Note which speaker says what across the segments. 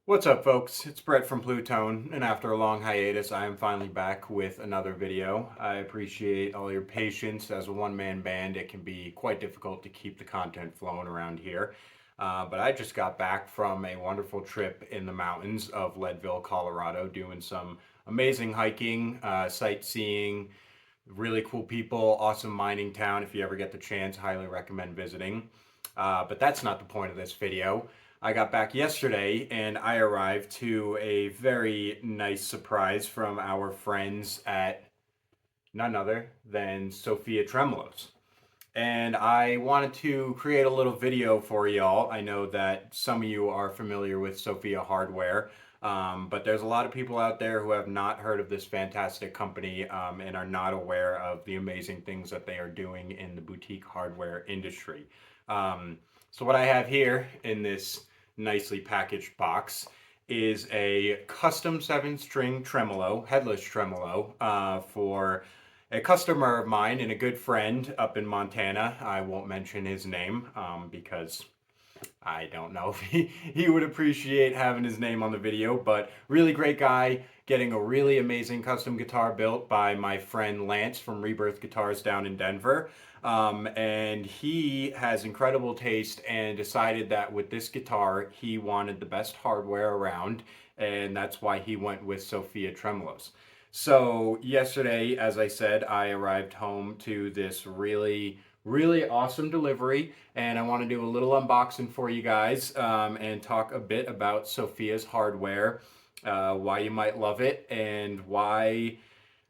Speaker 1: What's up, folks? It's Brett from Plutone, and after a long hiatus, I am finally back with another video. I appreciate all your patience. As a one-man band, it can be quite difficult to keep the content flowing around here. But I just got back from a wonderful trip in the mountains of Leadville, Colorado, doing some amazing hiking, sightseeing, really cool people, awesome mining town. If you ever get the chance, highly recommend visiting. But that's not the point of this video. I got back yesterday and I arrived to a very nice surprise from our friends at none other than Sophia Tremolos. And I wanted to create a little video for y'all. I know that some of you are familiar with Sophia hardware, but there's a lot of people out there who have not heard of this fantastic company and are not aware of the amazing things that they are doing in the boutique hardware industry. So what I have here in this nicely packaged box is a custom 7-string tremolo, headless tremolo, for a customer of mine and a good friend up in Montana. I won't mention his name because I don't know if he would appreciate having his name on the video, but really great guy, getting a really amazing custom guitar built by my friend Lance from Rebirth Guitars down in Denver. And he has incredible taste and decided that with this guitar, he wanted the best hardware around, and that's why he went with Sophia Tremolos. So yesterday, as I said, I arrived home to this really awesome delivery, and I want to do a little unboxing for you guys and talk a bit about Sophia's hardware, why you might love it, and why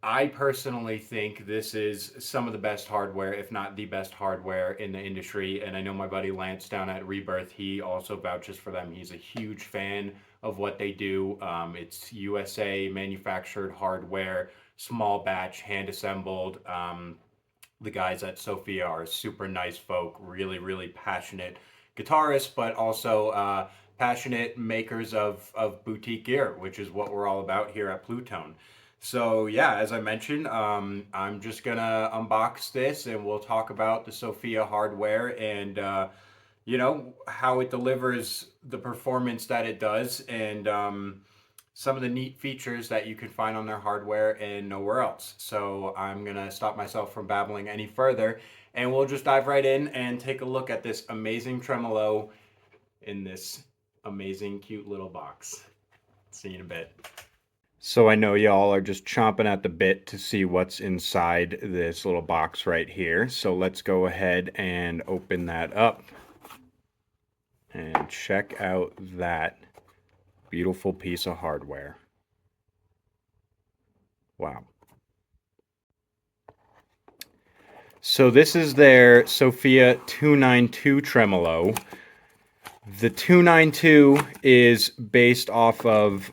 Speaker 1: I personally think this is some of the best hardware, if not the best hardware in the industry. And I know my buddy Lance down at Rebirth, he also vouches for them. He's a huge fan of what they do. It's USA manufactured hardware, small batch, hand assembled. The guys at Sophia are super nice folk, really passionate guitarists, but also passionate makers of boutique gear, which is what we're all about here at Plutone. So yeah, as I mentioned, I'm just gonna unbox this and we'll talk about the Sophia hardware and how it delivers the performance that it does and some of the neat features that you can find on their hardware and nowhere else. So I'm gonna stop myself from babbling any further and we'll just dive right in and take a look at this amazing tremolo in this amazing cute little box. See you in a bit. So I know y'all are just chomping at the bit to see what's inside this little box right here. So let's go ahead and open that up and check out that beautiful piece of hardware. Wow. So this is their Sophia 292 tremolo. The 292 is based off of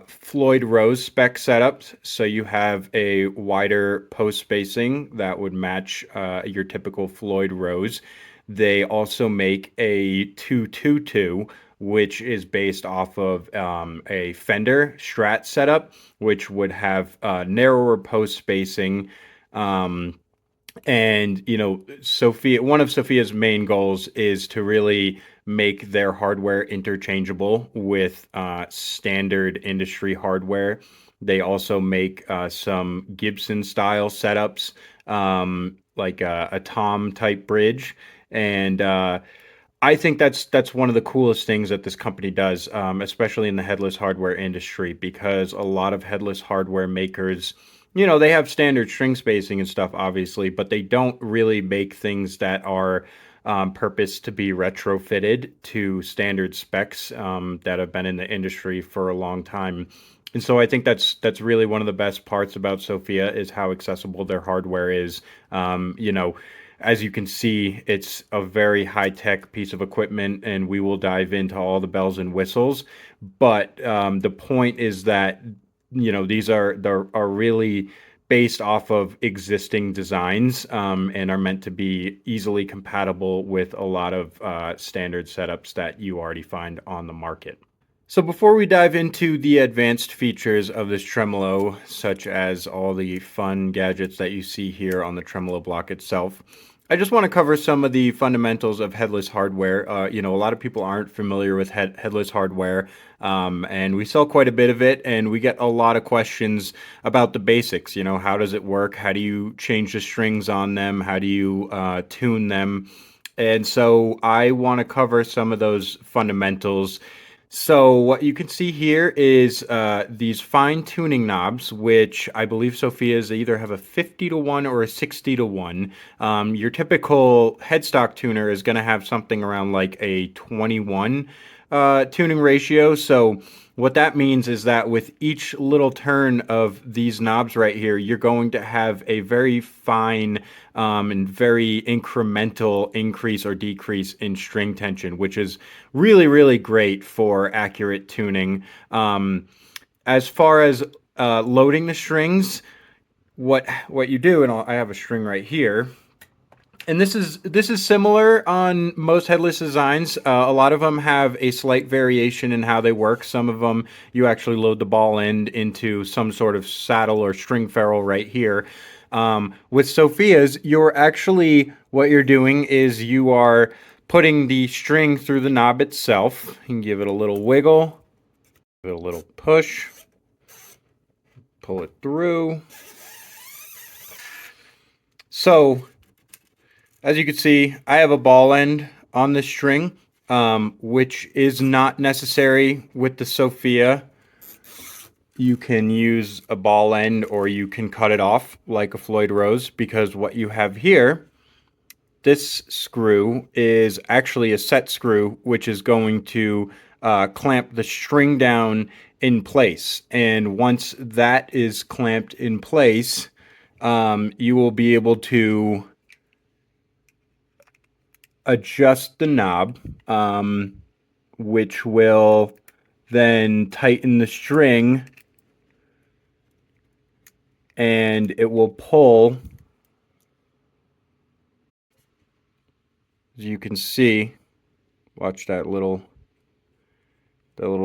Speaker 1: Floyd Rose spec setups. So you have a wider post spacing that would match your typical Floyd Rose. They also make a 222, which is based off of a Fender Strat setup, which would have narrower post spacing. And Sophia, one of Sophia's main goals is to really make their hardware interchangeable with standard industry hardware. They also make some Gibson style setups, like a Tom type bridge, and I think that's one of the coolest things that this company does, especially in the headless hardware industry, because a lot of headless hardware makers, they have standard string spacing and stuff, obviously, but they don't really make things that are purposed to be retrofitted to standard specs that have been in the industry for a long time. And so I think that's really one of the best parts about Sophia is how accessible their hardware is. As you can see, it's a very high-tech piece of equipment, and we will dive into all the bells and whistles. But the point is that these are really based off of existing designs and are meant to be easily compatible with a lot of standard setups that you already find on the market. So before we dive into the advanced features of this tremolo, such as all the fun gadgets that you see here on the tremolo block itself, I just want to cover some of the fundamentals of headless hardware. You know, a lot of people aren't familiar with headless hardware, and we sell quite a bit of it, and we get a lot of questions about the basics. You know, how does it work? How do you change the strings on them? How do you tune them? And so I want to cover some of those fundamentals. So what you can see here is these fine tuning knobs, which I believe Sophia's either have a 50 to 1 or a 60 to 1. Your typical headstock tuner is going to have something around like a 21 tuning ratio. So what that means is that with each little turn of these knobs right here, you're going to have a very fine and very incremental increase or decrease in string tension, which is really, really great for accurate tuning. As far as loading the strings, what you do, and I have a string right here, and this is similar on most headless designs. A lot of them have a slight variation in how they work. Some of them you actually load the ball end into some sort of saddle or string ferrule right here. With Sophia's, you're actually what you're doing is you are putting the string through the knob itself. You can give it a little wiggle, give it a little push, pull it through. So as you can see, I have a ball end on this string, which is not necessary with the Sophia. You can use a ball end or you can cut it off like a Floyd Rose, because what you have here, this screw is actually a set screw, which is going to clamp the string down in place. And once that is clamped in place, you will be able to adjust the knob, which will then tighten the string, and it will pull. As you can see, watch that little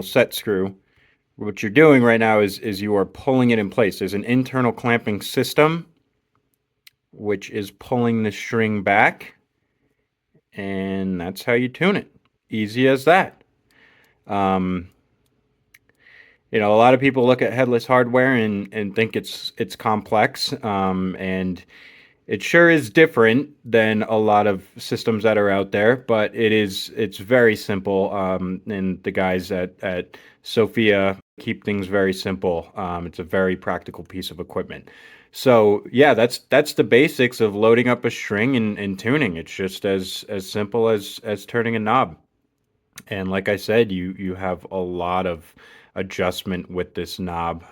Speaker 1: set screw. What you're doing right now is you are pulling it in place. There's an internal clamping system which is pulling the string back, and that's how you tune it. Easy as that. You know, a lot of people look at headless hardware and think it's complex, and it sure is different than a lot of systems that are out there, but it's very simple. And the guys at Sophia keep things very simple. It's a very practical piece of equipment. So yeah, that's the basics of loading up a string and tuning. It's just as simple as turning a knob. And like I said, you have a lot of adjustment with this knob.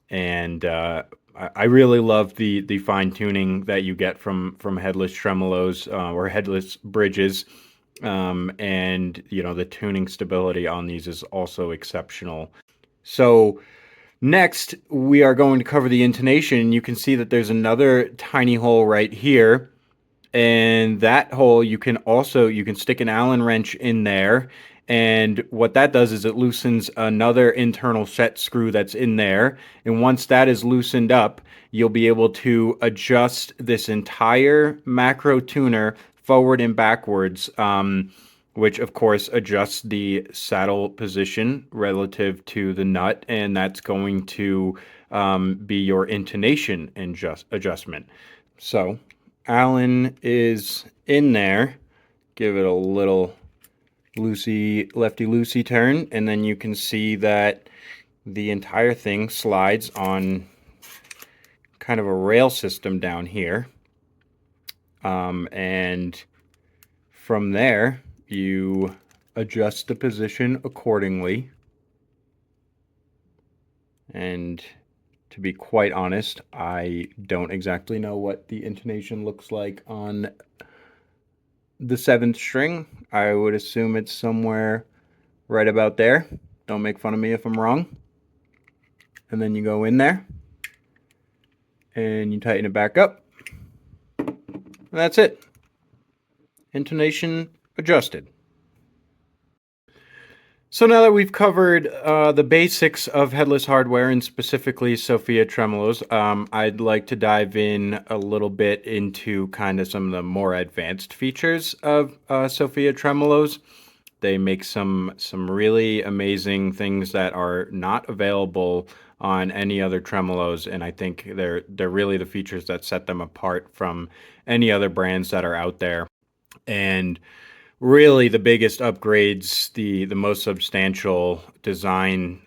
Speaker 1: And I really love the fine tuning that you get from headless tremolos or headless bridges. And you know, the tuning stability on these is also exceptional. So next, we are going to cover the intonation. You can see that there's another tiny hole right here. And that hole, you can stick an Allen wrench in there. And what that does is it loosens another internal set screw that's in there. And once that is loosened up, you'll be able to adjust this entire macro tuner forward and backwards, which of course adjusts the saddle position relative to the nut. And that's going to be your intonation adjustment. So Allen is in there. Give it a little lefty loosey turn, and then you can see that the entire thing slides on kind of a rail system down here. And from there, you adjust the position accordingly. And to be quite honest, I don't exactly know what the intonation looks like on the 7th string. I would assume it's somewhere right about there. Don't make fun of me if I'm wrong. And then you go in there and you tighten it back up. And that's it. Intonation adjusted. So now that we've covered the basics of headless hardware and specifically Sophia Tremolos, I'd like to dive in a little bit into kind of some of the more advanced features of Sophia Tremolos. They make some really amazing things that are not available on any other tremolos, and I think they're really the features that set them apart from any other brands that are out there. And really the biggest upgrades, the most substantial design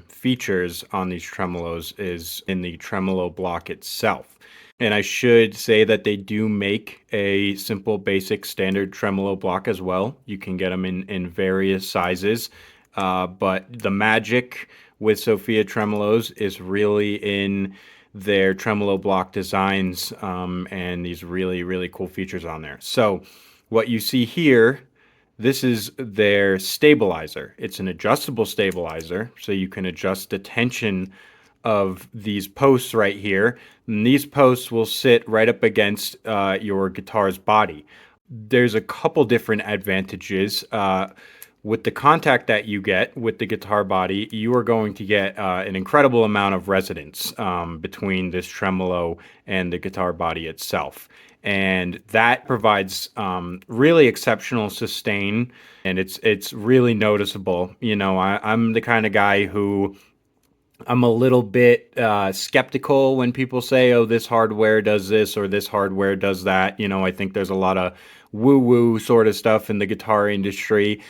Speaker 1: features on these tremolos is in the tremolo block itself. And I should say that they do make a simple, basic, standard tremolo block as well. You can get them in various sizes. But the magic with Sophia Tremolos is really in their tremolo block designs and these really, really cool features on there. So what you see here, this is their stabilizer. It's an adjustable stabilizer, so you can adjust the tension of these posts right here. And these posts will sit right up against your guitar's body. There's a couple different advantages. With the contact that you get with the guitar body, you are going to get an incredible amount of resonance between this tremolo and the guitar body itself. And that provides really exceptional sustain, and it's really noticeable. You know, I'm the kind of guy who I'm a little bit skeptical when people say, oh, this hardware does this or this hardware does that. You know, I think there's a lot of woo-woo sort of stuff in the guitar industry.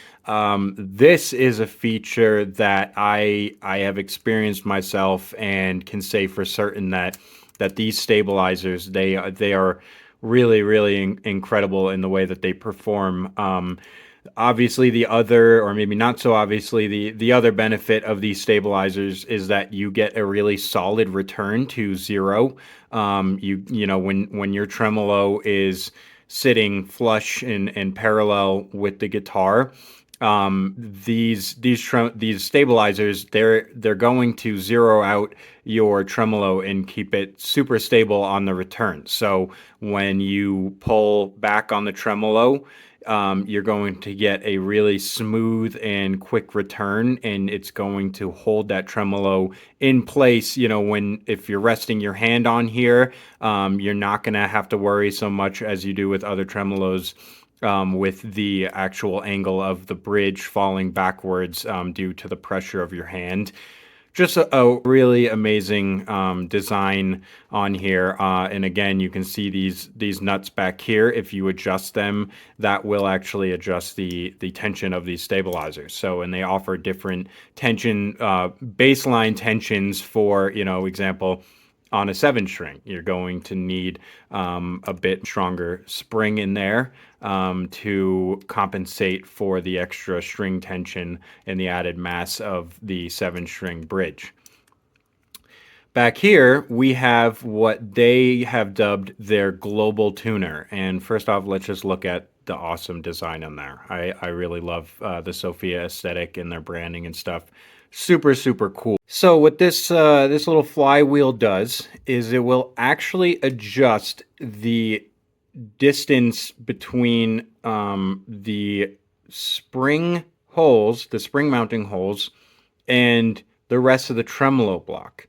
Speaker 1: This is a feature that I have experienced myself and can say for certain that these stabilizers, they are really, really incredible in the way that they perform. Obviously, the other, or maybe not so obviously, the other benefit of these stabilizers is that you get a really solid return to zero. You know, when your tremolo is sitting flush and parallel with the guitar, these stabilizers, they're going to zero out your tremolo and keep it super stable on the return. So when you pull back on the tremolo, you're going to get a really smooth and quick return, and it's going to hold that tremolo in place. You know, if you're resting your hand on here, you're not going to have to worry so much as you do with other tremolos with the actual angle of the bridge falling backwards due to the pressure of your hand. Just a really amazing design on here. And again, you can see these nuts back here. If you adjust them, that will actually adjust the tension of these stabilizers. So, and they offer different tension, baseline tensions for, you know, example, on a 7-string, you're going to need a bit stronger spring in there to compensate for the extra string tension and the added mass of the 7-string bridge. Back here, we have what they have dubbed their global tuner. And first off, let's just look at the awesome design on there. I really love the Sophia aesthetic and their branding and stuff. Super, super cool. So what this little flywheel does is it will actually adjust the distance between the spring holes, the spring mounting holes, and the rest of the tremolo block.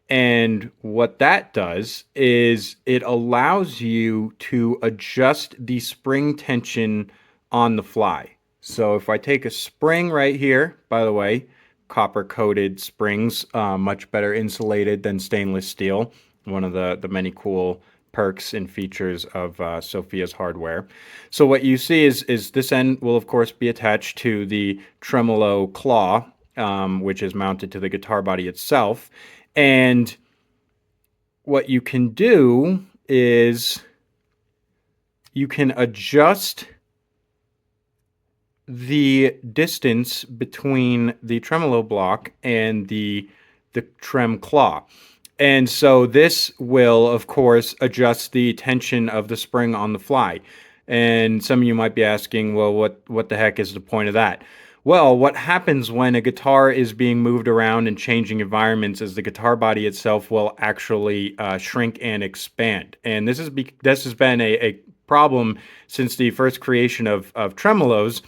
Speaker 1: And what that does is it allows you to adjust the spring tension on the fly. So if I take a spring right here, by the way, copper coated springs, much better insulated than stainless steel. One of the many cool perks and features of Sophia's hardware. So what you see is this end will of course be attached to the tremolo claw, which is mounted to the guitar body itself. And what you can do is you can adjust the distance between the tremolo block and the trem claw. And so this will, of course, adjust the tension of the spring on the fly. And some of you might be asking, well, what the heck is the point of that? Well, what happens when a guitar is being moved around and changing environments is the guitar body itself will actually shrink and expand. And this has been a problem since the first creation of tremolos,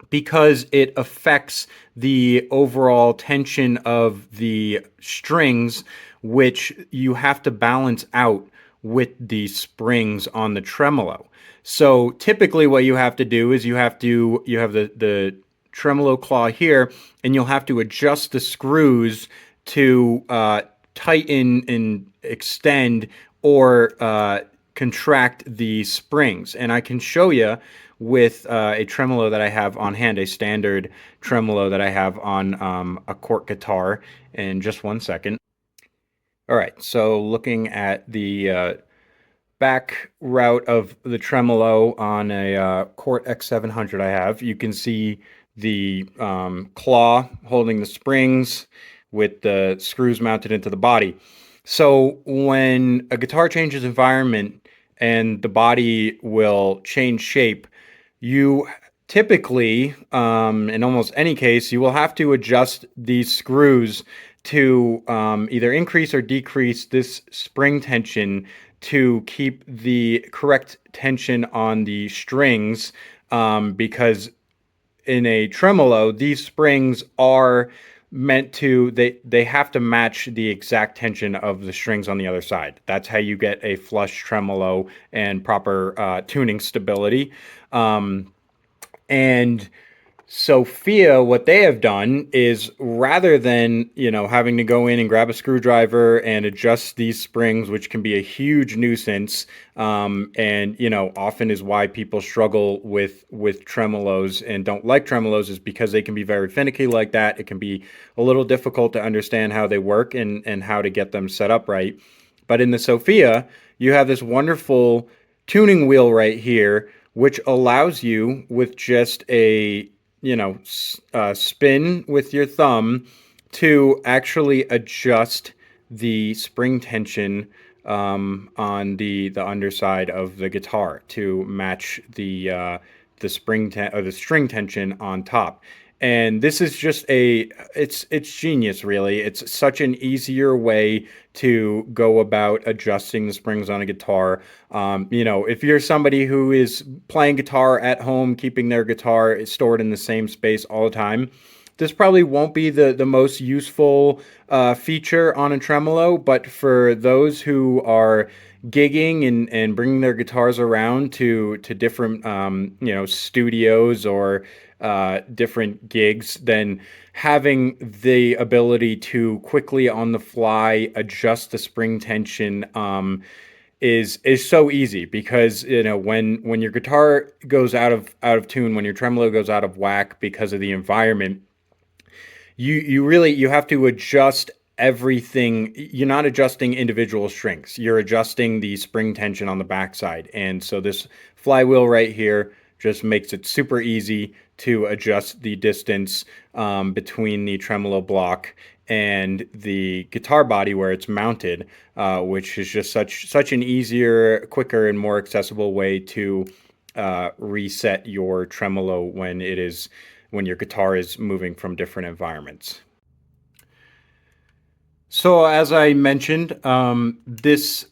Speaker 1: because it affects the overall tension of the strings, which you have to balance out with the springs on the tremolo. So typically what you have to do is you have the tremolo claw here, and you'll have to adjust the screws to tighten and extend, or contract the springs. And I can show you with a tremolo that I have on hand, a standard tremolo that I have on a cork guitar, in just one second. All right, so looking at the back route of the tremolo on a Cort X700 I have, you can see the claw holding the springs with the screws mounted into the body. So when a guitar changes environment and the body will change shape, you typically, in almost any case, you will have to adjust these screws to either increase or decrease this spring tension to keep the correct tension on the strings, because in a tremolo, these springs are meant to, they have to match the exact tension of the strings on the other side. That's how you get a flush tremolo and proper tuning stability. And Sophia, what they have done is, rather than, having to go in and grab a screwdriver and adjust these springs, which can be a huge nuisance, and often is why people struggle with tremolos and don't like tremolos, is because they can be very finicky like that. It can be a little difficult to understand how they work and how to get them set up right. But in the Sophia, you have this wonderful tuning wheel right here, which allows you, with just a spin with your thumb, to actually adjust the spring tension on the underside of the guitar to match the string tension on top. And this is just it's genius, really. It's such an easier way to go about adjusting the springs on a guitar. If you're somebody who is playing guitar at home, keeping their guitar stored in the same space all the time, this probably won't be the most useful feature on a tremolo. But for those who are gigging and bringing their guitars around to different studios or different gigs, then having the ability to quickly on the fly adjust the spring tension is so easy. Because when your guitar goes out of tune, when your tremolo goes out of whack because of the environment, you have to adjust everything. You're not adjusting individual strings, you're adjusting the spring tension on the backside. And so this flywheel right here just makes it super easy to adjust the distance between the tremolo block and the guitar body where it's mounted, which is just such an easier, quicker, and more accessible way to reset your tremolo when your guitar is moving from different environments. So as I mentioned, this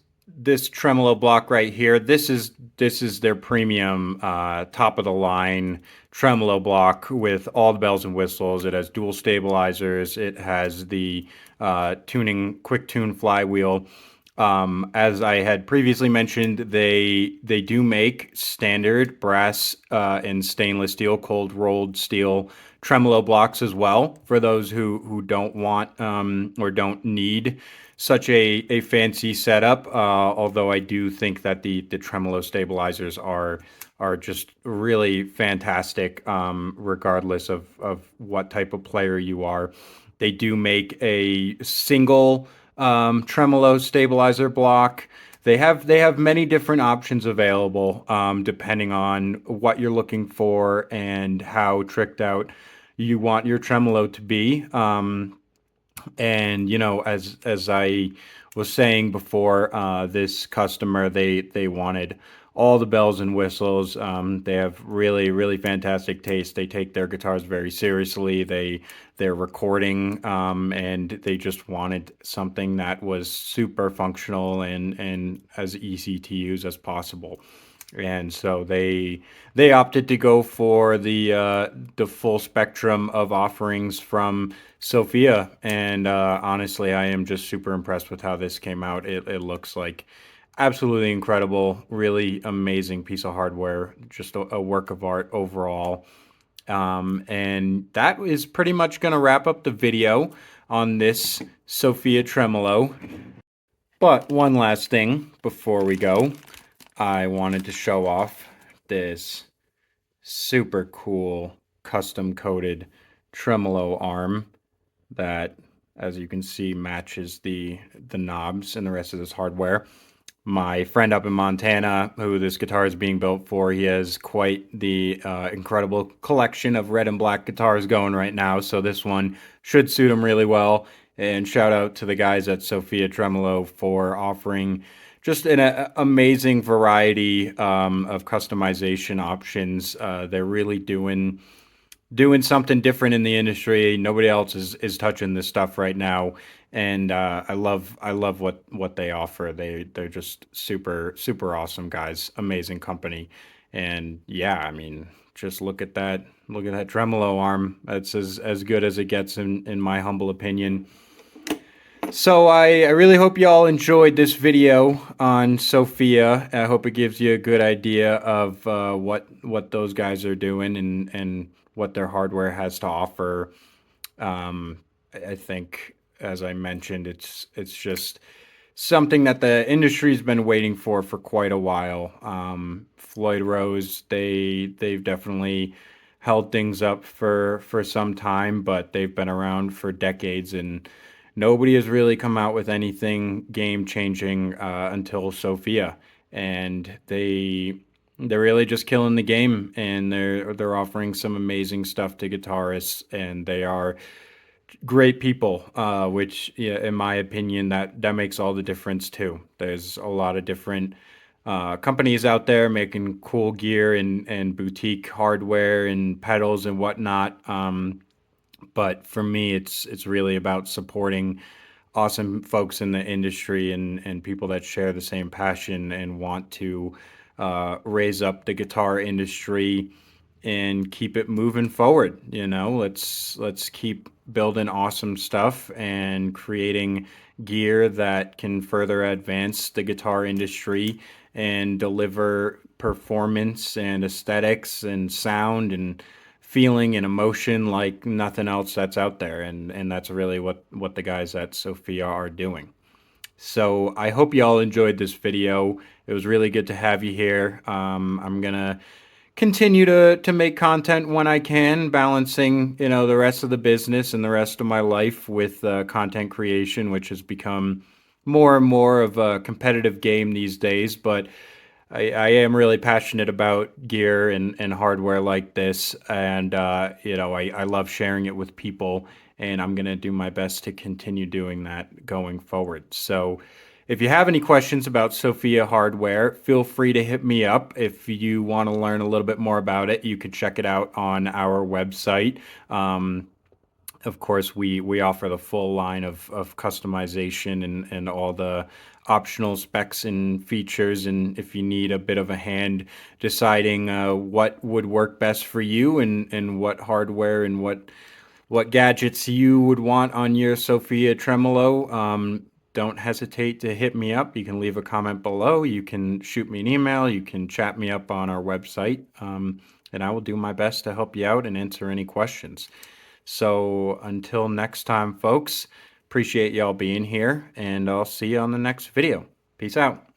Speaker 1: tremolo block right here, this is their premium top of the line tremolo block with all the bells and whistles. It has dual stabilizers. It has the quick tune flywheel. As I had previously mentioned, they do make standard brass and stainless steel, cold rolled steel tremolo blocks as well, for those who don't want or don't need such a fancy setup. Although I do think that the tremolo stabilizers are just really fantastic, regardless of what type of player you are. They do make a single tremolo stabilizer block. They have many different options available, depending on what you're looking for and how tricked out you want your tremolo to be. And as I was saying before, this customer, they wanted all the bells and whistles. They have really, really fantastic taste. They take their guitars very seriously. They're recording, and they just wanted something that was super functional and as easy to use as possible. And so they opted to go for the full spectrum of offerings from Sophia. And honestly, I am just super impressed with how this came out. It looks like absolutely incredible, really amazing piece of hardware, just a work of art overall. And that is pretty much going to wrap up the video on this Sophia Tremolo. But one last thing before we go, I wanted to show off this super cool custom coated tremolo arm that, as you can see, matches the knobs and the rest of this hardware. My friend up in Montana, who this guitar is being built for, he has quite the incredible collection of red and black guitars going right now, so this one should suit him really well. And shout out to the guys at Sophia Tremolo for offering just an amazing variety of customization options. They're really doing something different in the industry. Nobody else is touching this stuff right now, and I love what they offer. They're just super awesome guys, amazing company, and yeah, I mean, just look at that tremolo arm. That's as good as it gets in my humble opinion. So I really hope you all enjoyed this video on Sophia. I hope it gives you a good idea of what those guys are doing and what their hardware has to offer. I think, as I mentioned, it's just something that the industry's been waiting for quite a while. Floyd Rose, they've definitely held things up for some time, but they've been around for decades, and nobody has really come out with anything game changing until Sophia, and they're really just killing the game, and they're offering some amazing stuff to guitarists, and they are great people, which, yeah, in my opinion, that makes all the difference too. There's a lot of different companies out there making cool gear and boutique hardware and pedals and whatnot. But for me, it's really about supporting awesome folks in the industry and people that share the same passion and want to raise up the guitar industry and keep it moving forward. You know, let's keep building awesome stuff and creating gear that can further advance the guitar industry and deliver performance and aesthetics and sound and feeling and emotion like nothing else that's out there. And that's really what the guys at Sophia are doing. So I hope you all enjoyed this video. It was really good to have you here. I'm gonna continue to make content when I can, balancing, you know, the rest of the business and the rest of my life with content creation, which has become more and more of a competitive game these days. But I am really passionate about gear and hardware like this, and you know, I love sharing it with people, and I'm gonna do my best to continue doing that going forward. So, if you have any questions about Sophia hardware, feel free to hit me up. If you want to learn a little bit more about it, you could check it out on our website. Of course, we offer the full line of customization and all the optional specs and features. And if you need a bit of a hand deciding what would work best for you and what hardware and what gadgets you would want on your Sophia Tremolo, don't hesitate to hit me up. You can leave a comment below. You can shoot me an email. You can chat me up on our website. And I will do my best to help you out and answer any questions. So until next time, folks, appreciate y'all being here, and I'll see you on the next video. Peace out.